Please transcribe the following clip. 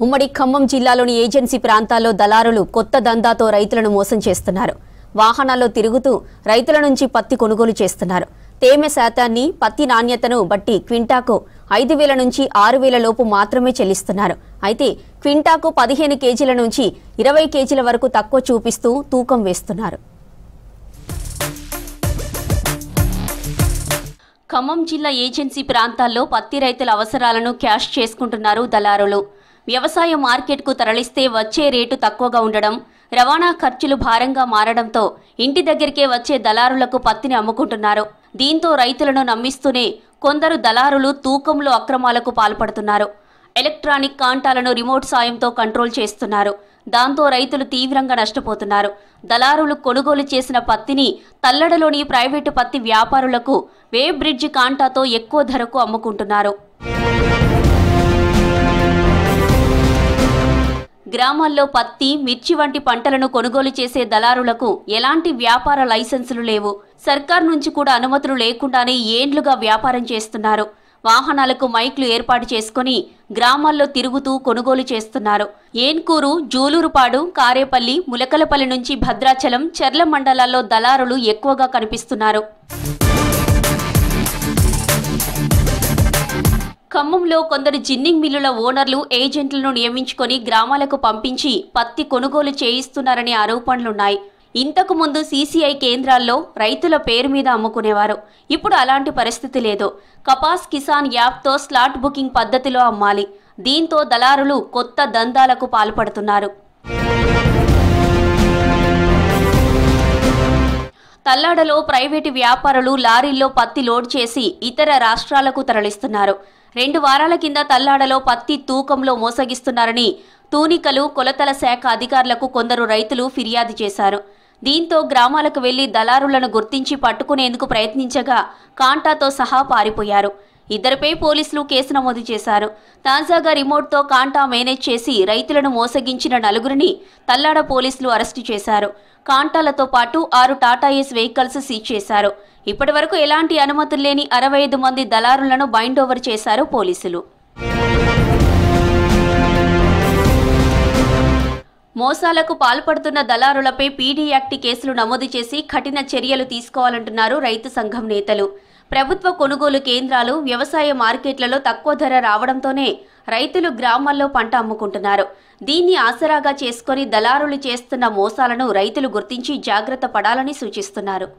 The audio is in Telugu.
ఉమ్మడి ఖమ్మం జిల్లాలోని ఏజెన్సీ ప్రాంతాల్లో దళారులు కొత్త దందాతో రైతులను మోసం చేస్తున్నారు. వాహనాల్లో తిరుగుతూ రైతుల నుంచి పత్తి కొనుగోలు చేస్తున్నారు. తేమ శాతాన్ని, పత్తి నాణ్యతను బట్టి క్వింటాకు 5,000 నుంచి 6,000 లోపు మాత్రమే చెల్లిస్తున్నారు. అయితే క్వింటాకు 15 కేజీల నుంచి 20 కేజీల వరకు తక్కువ చూపిస్తూ తూకం వేస్తున్నారు. ఖమ్మం జిల్లా ఏజెన్సీ ప్రాంతాల్లో పత్తి రైతుల అవసరాలను క్యాష్ చేసుకుంటున్నారు దళారులు. వ్యవసాయ మార్కెట్కు తరలిస్తే వచ్చే రేటు తక్కువగా ఉండడం, రవాణా ఖర్చులు భారంగా మారడంతో ఇంటి దగ్గరికే వచ్చే దళారులకు పత్తిని అమ్ముకుంటున్నారు. దీంతో రైతులను నమ్మిస్తూనే కొందరు దళారులు తూకంలో అక్రమాలకు పాల్పడుతున్నారు. ఎలక్ట్రానిక్ కాంటాలను రిమోట్ సాయంతో కంట్రోల్ చేస్తున్నారు. దాంతో రైతులు తీవ్రంగా నష్టపోతున్నారు. దళారులు కొనుగోలు చేసిన పత్తిని తల్లడలోని ప్రైవేటు పత్తి వ్యాపారులకు వేవ్ బ్రిడ్జ్ కాంటాతో ఎక్కువ ధరకు అమ్ముకుంటున్నారు. గ్రామాల్లో పత్తి, మిర్చి వంటి పంటలను కొనుగోలు చేసే దళారులకు ఎలాంటి వ్యాపార లైసెన్సులు లేవు. సర్కార్ నుంచి కూడా అనుమతులు లేకుండానే ఏండ్లుగా వ్యాపారం చేస్తున్నారు. వాహనాలకు మైక్లు ఏర్పాటు చేసుకుని గ్రామాల్లో తిరుగుతూ కొనుగోలు చేస్తున్నారు. ఏన్కూరు, జూలూరుపాడు, కారేపల్లి, ములకలపల్లి నుంచి భద్రాచలం, చెర్ల మండలాల్లో దళారులు ఎక్కువగా కనిపిస్తున్నారు. ఖమ్మంలో కొందరు జిన్నింగ్ మిల్లుల ఓనర్లు, ఏజెంట్లను నియమించుకొని గ్రామాలకు పంపించి పత్తి కొనుగోలు చేయిస్తున్నారనే ఆరోపణలున్నాయి. ఇంతకు ముందు సీసీఐ కేంద్రాల్లో రైతుల పేరు మీద అమ్ముకునేవారు. ఇప్పుడు అలాంటి పరిస్థితి లేదు. కపాస్ కిసాన్ యాప్తో స్లాట్ బుకింగ్ పద్ధతిలో అమ్మాలి. దీంతో దళారులు కొత్త దందాలకు పాల్పడుతున్నారు. తల్లాడలో ప్రైవేటు వ్యాపారులు లారీల్లో పత్తి లోడ్ చేసి ఇతర రాష్ట్రాలకు తరలిస్తున్నారు. 2 వారాల కింద తల్లాడలో పత్తి తూకంలో మోసగిస్తున్నారని తూనికలు, కొలతల శాఖ అధికారులకు కొందరు రైతులు ఫిర్యాదు చేశారు. దీంతో గ్రామాలకు వెళ్లి దళారులను గుర్తించి పట్టుకునేందుకు ప్రయత్నించగా కాంటాతో సహా పారిపోయారు. ఇద్దరిపై పోలీసులు కేసు నమోదు చేశారు. తాజాగా రిమోట్తో కాంటా మేనేజ్ చేసి రైతులను మోసగించిన 4గురిని తల్లాడ పోలీసులు అరెస్టు చేశారు. కాంటాలతో పాటు 6 టాటా ఏస్ వెహికల్స్ సీజ్ చేశారు. ఇప్పటి వరకు ఎలాంటి అనుమతులు లేని 65 మంది దళారులను బైండ్ ఓవర్ చేశారు పోలీసులు. మోసాలకు పాల్పడుతున్న దళారులపై పీడీ యాక్ట్ కేసులు నమోదు చేసి కఠిన చర్యలు తీసుకోవాలంటున్నారు రైతు సంఘం నేతలు. ప్రభుత్వ కొనుగోలు కేంద్రాలు, వ్యవసాయ మార్కెట్లలో తక్కువ ధర రావడంతోనే రైతులు గ్రామాల్లో పంట అమ్ముకుంటున్నారు. దీన్ని ఆసరాగా చేసుకుని దళారులు చేస్తున్న మోసాలను రైతులు గుర్తించి జాగ్రత్త పడాలని సూచిస్తున్నారు.